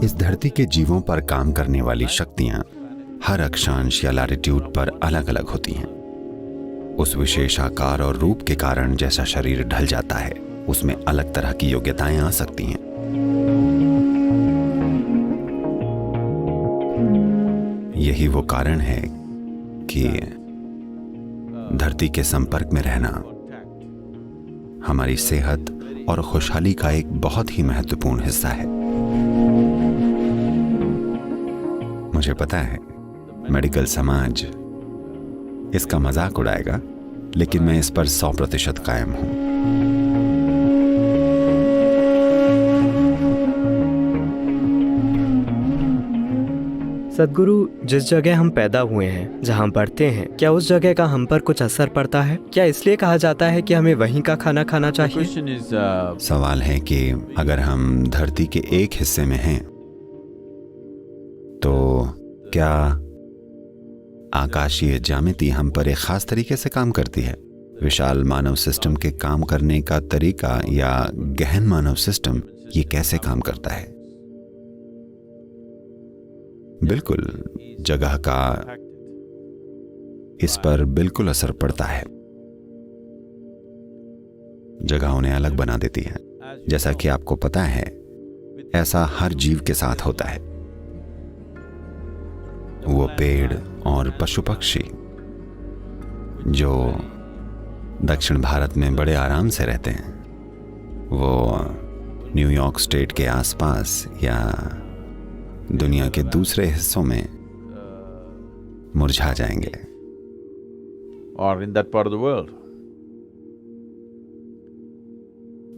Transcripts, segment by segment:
इस धरती के जीवों पर काम करने वाली शक्तियां हर अक्षांश या लैटिट्यूड पर अलग अलग होती हैं। उस विशेष आकार और रूप के कारण जैसा शरीर ढल जाता है, उसमें अलग तरह की योग्यताएं आ सकती हैं। यही वो कारण है कि धरती के संपर्क में रहना हमारी सेहत और खुशहाली का एक बहुत ही महत्वपूर्ण हिस्सा है। मुझे पता है मेडिकल समाज इसका मजाक उड़ाएगा, लेकिन मैं इस पर 100% कायम हूं। सद्गुरु, जिस जगह हम पैदा हुए हैं, जहाँ बढ़ते हैं, क्या उस जगह का हम पर कुछ असर पड़ता है? क्या इसलिए कहा जाता है कि हमें वहीं का खाना खाना चाहिए? सवाल है कि अगर हम धरती के एक हिस्से में हैं, तो क्या आकाशीय ज्यामिति हम पर एक खास तरीके से काम करती है? विशाल मानव सिस्टम के काम करने का तरीका या गहन मानव सिस्टम ये कैसे काम करता है? बिल्कुल, जगह का इस पर बिल्कुल असर पड़ता है। जगह उन्हें अलग बना देती है। जैसा कि आपको पता है, ऐसा हर जीव के साथ होता है। वो पेड़ और पशु पक्षी जो दक्षिण भारत में बड़े आराम से रहते हैं, वो न्यूयॉर्क स्टेट के आसपास या दुनिया के दूसरे हिस्सों में मुरझा जाएंगे। Or in that part of the world.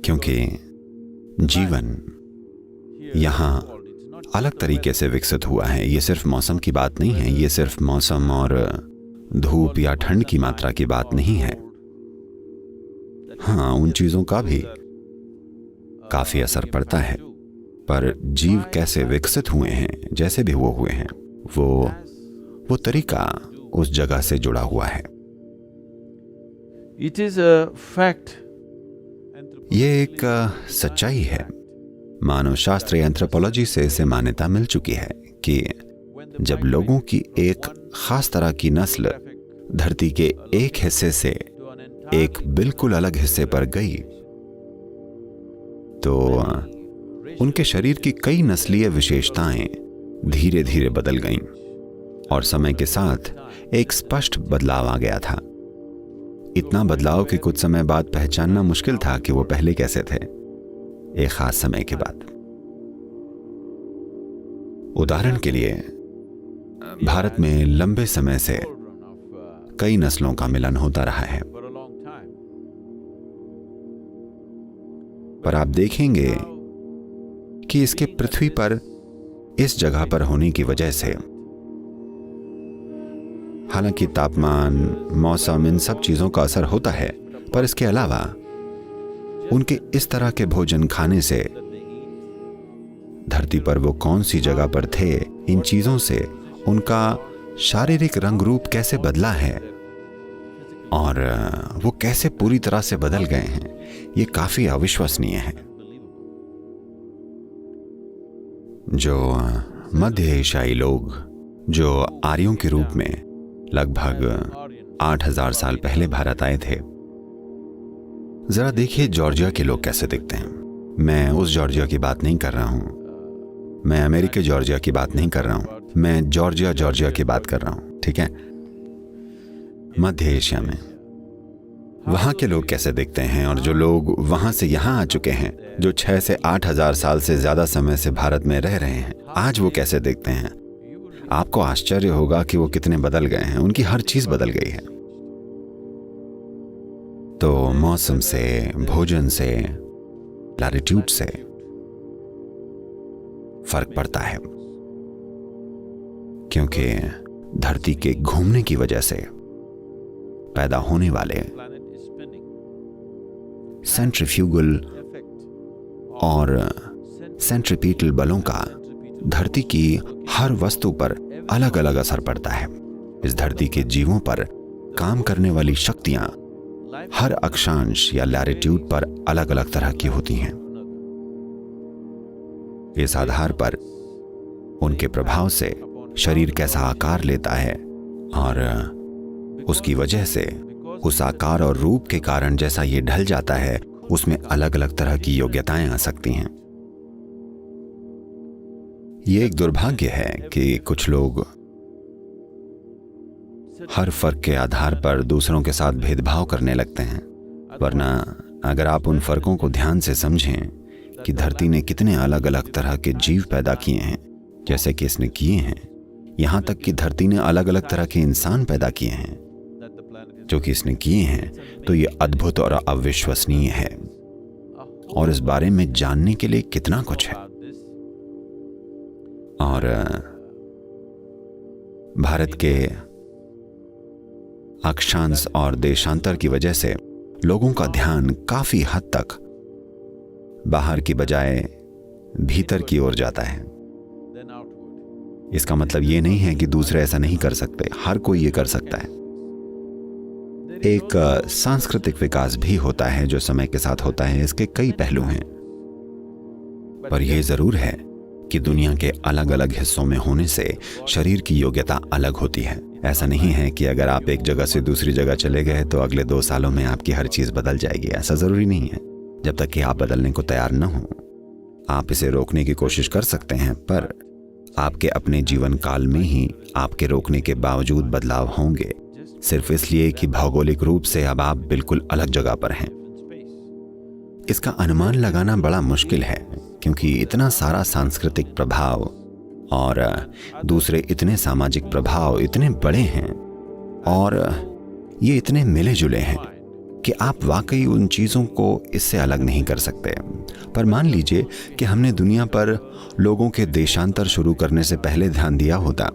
क्योंकि जीवन यहां अलग तरीके से विकसित हुआ है। ये सिर्फ मौसम की बात नहीं है, ये सिर्फ मौसम और धूप या ठंड की मात्रा की बात नहीं है। हाँ, उन चीजों का भी काफी असर पड़ता है, पर जीव कैसे विकसित हुए हैं, जैसे भी वो हुए हैं, वो तरीका उस जगह से जुड़ा हुआ है। It is a fact. ये एक सच्चाई है। मानव शास्त्र या एंथ्रोपोलॉजी से इसे मान्यता मिल चुकी है कि जब लोगों की एक खास तरह की नस्ल धरती के एक हिस्से से एक बिल्कुल अलग हिस्से पर गई, तो उनके शरीर की कई नस्लीय विशेषताएं धीरे धीरे बदल गईं और समय के साथ एक स्पष्ट बदलाव आ गया था। इतना बदलाव कि कुछ समय बाद पहचानना मुश्किल था कि वो पहले कैसे थे, एक खास समय के बाद। उदाहरण के लिए, भारत में लंबे समय से कई नस्लों का मिलन होता रहा है, पर आप देखेंगे कि इसके पृथ्वी पर इस जगह पर होने की वजह से, हालांकि तापमान, मौसम, इन सब चीजों का असर होता है, पर इसके अलावा उनके इस तरह के भोजन खाने से धरती पर वो कौन सी जगह पर थे, इन चीजों से उनका शारीरिक रंग रूप कैसे बदला है और वो कैसे पूरी तरह से बदल गए हैं, ये काफी अविश्वसनीय है। जो मध्य एशियाई लोग जो आर्यों के रूप में लगभग 8000 साल पहले भारत आए थे, जरा देखिए जॉर्जिया के लोग कैसे दिखते हैं। मैं उस जॉर्जिया की बात नहीं कर रहा हूं, मैं अमेरिकी जॉर्जिया की बात नहीं कर रहा हूं, मैं जॉर्जिया की बात कर रहा हूं, ठीक है? मध्य एशिया में वहां के लोग कैसे दिखते हैं, और जो लोग वहां से यहां आ चुके हैं, जो 6 से 8000 साल से ज्यादा समय से भारत में रह रहे हैं, आज वो कैसे दिखते हैं। आपको आश्चर्य होगा कि वो कितने बदल गए हैं, उनकी हर चीज बदल गई है। तो मौसम से, भोजन से, लैटिट्यूड से फर्क पड़ता है, क्योंकि धरती के घूमने की वजह से पैदा होने वाले सेंट्रीफ्यूगल और सेंट्रीपीटल बलों का धरती की हर वस्तु पर अलग अलग असर पड़ता है। इस धरती के जीवों पर काम करने वाली शक्तियां हर अक्षांश या लैटिट्यूड पर अलग अलग तरह की होती हैं। इस आधार पर उनके प्रभाव से शरीर कैसा आकार लेता है और उसकी वजह से उस आकार और रूप के कारण जैसा ये ढल जाता है उसमें अलग अलग तरह की योग्यताएं आ सकती हैं। ये एक दुर्भाग्य है कि कुछ लोग हर फर्क के आधार पर दूसरों के साथ भेदभाव करने लगते हैं, वरना अगर आप उन फर्कों को ध्यान से समझें कि धरती ने कितने अलग अलग तरह के जीव पैदा किए हैं जैसे कि इसने किए हैं, यहाँ तक कि धरती ने अलग अलग तरह के इंसान पैदा किए हैं जो कि इसने किए हैं, तो ये अद्भुत और अविश्वसनीय है और इस बारे में जानने के लिए कितना कुछ है। और भारत के अक्षांश और देशांतर की वजह से लोगों का ध्यान काफी हद तक बाहर की बजाय भीतर की ओर जाता है। इसका मतलब ये नहीं है कि दूसरे ऐसा नहीं कर सकते, हर कोई ये कर सकता है। एक सांस्कृतिक विकास भी होता है जो समय के साथ होता है। इसके कई पहलू हैं, पर यह जरूर है कि दुनिया के अलग अलग हिस्सों में होने से शरीर की योग्यता अलग होती है। ऐसा नहीं है कि अगर आप एक जगह से दूसरी जगह चले गए तो अगले 2 सालों में आपकी हर चीज बदल जाएगी। ऐसा जरूरी नहीं है। जब तक कि आप बदलने को तैयार न हो, आप इसे रोकने की कोशिश कर सकते हैं, पर आपके अपने जीवन काल में ही आपके रोकने के बावजूद बदलाव होंगे, सिर्फ इसलिए कि भौगोलिक रूप से अब आप बिल्कुल अलग जगह पर हैं। इसका अनुमान लगाना बड़ा मुश्किल है क्योंकि इतना सारा सांस्कृतिक प्रभाव और दूसरे इतने सामाजिक प्रभाव इतने बड़े हैं और ये इतने मिले जुले हैं कि आप वाकई उन चीज़ों को इससे अलग नहीं कर सकते। पर मान लीजिए कि हमने दुनिया पर लोगों के देशांतर शुरू करने से पहले ध्यान दिया होता,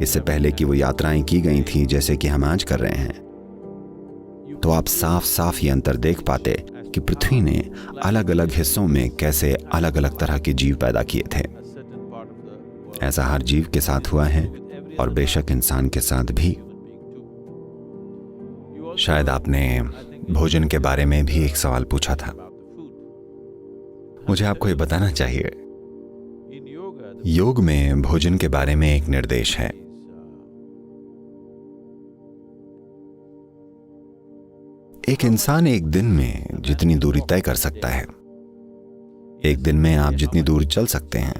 इससे पहले कि वो यात्राएं की गई थी जैसे कि हम आज कर रहे हैं, तो आप साफ साफ ये अंतर देख पाते कि पृथ्वी ने अलग अलग हिस्सों में कैसे अलग अलग तरह के जीव पैदा किए थे। ऐसा हर जीव के साथ हुआ है और बेशक इंसान के साथ भी। शायद आपने भोजन के बारे में भी एक सवाल पूछा था। मुझे आपको ये बताना चाहिए, योग में भोजन के बारे में एक निर्देश है। एक इंसान एक दिन में जितनी दूरी तय कर सकता है, एक दिन में आप जितनी दूर चल सकते हैं,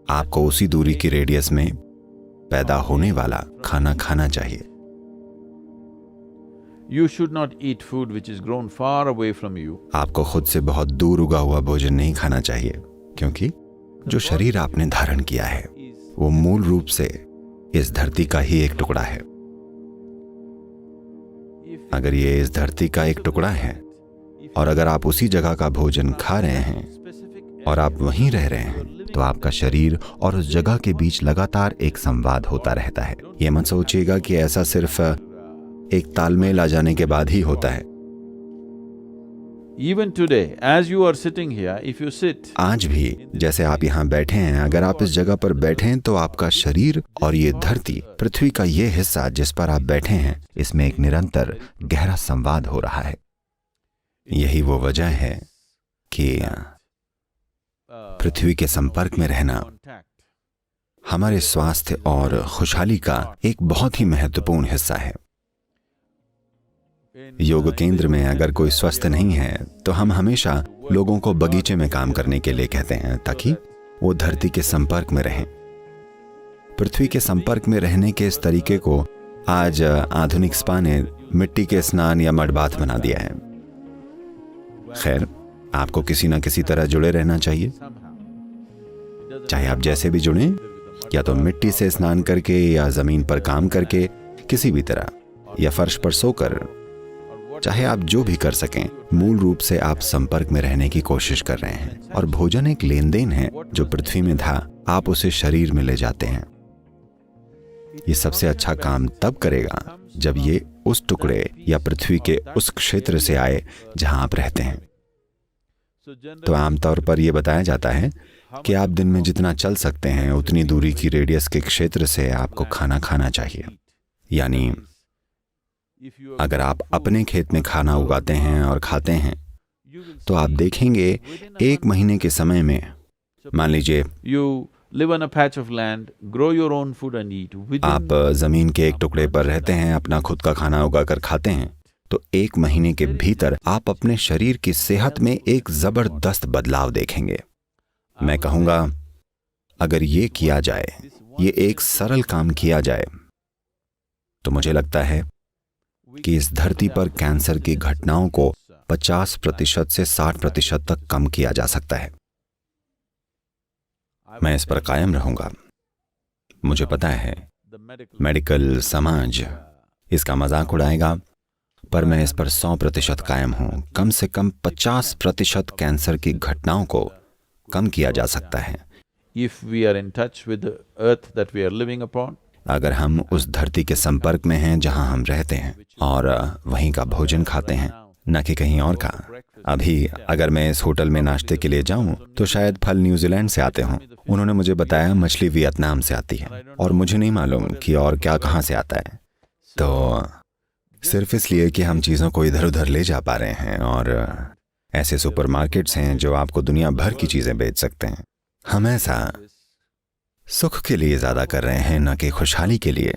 आपको उसी दूरी की रेडियस में पैदा होने वाला खाना खाना चाहिए। You should not eat food which is grown far away from you. आपको खुद से बहुत दूर उगा हुआ भोजन नहीं खाना चाहिए, क्योंकि जो शरीर आपने धारण किया है वो मूल रूप से इस धरती का ही एक टुकड़ा है। अगर ये इस धरती का एक टुकड़ा है और अगर आप उसी जगह का भोजन खा रहे हैं और आप वहीं रह रहे हैं, तो आपका शरीर और उस जगह के बीच लगातार एक संवाद होता रहता है। ये मत सोचिएगा कि ऐसा सिर्फ एक तालमेल आ जाने के बाद ही होता है। Even today, as you are sitting here, if you sit, आज भी जैसे आप यहाँ बैठे हैं, अगर आप इस जगह पर बैठे हैं तो आपका शरीर और ये धरती, पृथ्वी का ये हिस्सा जिस पर आप बैठे हैं, इसमें एक निरंतर गहरा संवाद हो रहा है। यही वो वजह है कि पृथ्वी के संपर्क में रहना हमारे स्वास्थ्य और खुशहाली का एक बहुत ही महत्वपूर्ण हिस्सा है। योग केंद्र में अगर कोई स्वस्थ नहीं है तो हम हमेशा लोगों को बगीचे में काम करने के लिए कहते हैं ताकि वो धरती के संपर्क में रहें। पृथ्वी के संपर्क में रहने के इस तरीके को आज आधुनिक स्पा ने मिट्टी के स्नान या मड बाथ बना दिया है। खैर, आपको किसी न किसी तरह जुड़े रहना चाहिए, चाहे आप जैसे भी जुड़ें, या तो मिट्टी से स्नान करके या जमीन पर काम करके, किसी भी तरह, या फर्श पर सोकर, चाहे आप जो भी कर सकें, मूल रूप से आप संपर्क में रहने की कोशिश कर रहे हैं। और भोजन एक लेन देन है, जो पृथ्वी में था आप उसे शरीर में ले जाते हैं। ये सबसे अच्छा काम तब करेगा जब ये उस टुकड़े या पृथ्वी के उस क्षेत्र से आए जहां आप रहते हैं। तो आमतौर पर यह बताया जाता है कि आप दिन में जितना चल सकते हैं उतनी दूरी की रेडियस के क्षेत्र से आपको खाना खाना चाहिए। यानी अगर आप अपने खेत में खाना उगाते हैं और खाते हैं तो आप देखेंगे 1 महीने के समय में, मान लीजिए live on a patch of land, grow your own food and eat. आप जमीन के एक टुकड़े पर रहते हैं, अपना खुद का खाना उगाकर खाते हैं, तो 1 महीने के भीतर आप अपने शरीर की सेहत में एक जबरदस्त बदलाव देखेंगे। मैं कहूंगा, अगर ये किया जाए, ये एक सरल काम किया जाए, तो मुझे लगता है कि इस धरती पर कैंसर की घटनाओं को 50% से 60% तक कम किया जा सकता है। मैं इस पर कायम रहूंगा। मुझे पता है मेडिकल समाज इसका मजाक उड़ाएगा, पर मैं इस पर 100% कायम हूं। कम से कम 50% कैंसर की घटनाओं को कम किया जा सकता है If we are in touch with the earth that we are living upon, अगर हम उस धरती के संपर्क में हैं जहां हम रहते हैं और वहीं का भोजन खाते हैं, न कि कहीं और का। अभी अगर मैं इस होटल में नाश्ते के लिए जाऊं तो शायद फल न्यूजीलैंड से आते हों। उन्होंने मुझे बताया मछली वियतनाम से आती है, और मुझे नहीं मालूम कि और क्या कहाँ से आता है। तो सिर्फ इसलिए कि हम चीज़ों को इधर उधर ले जा पा रहे हैं, और ऐसे सुपरमार्केट्स हैं जो आपको दुनिया भर की चीज़ें बेच सकते हैं। हम ऐसा सुख के लिए ज़्यादा कर रहे हैं, न कि खुशहाली के लिए।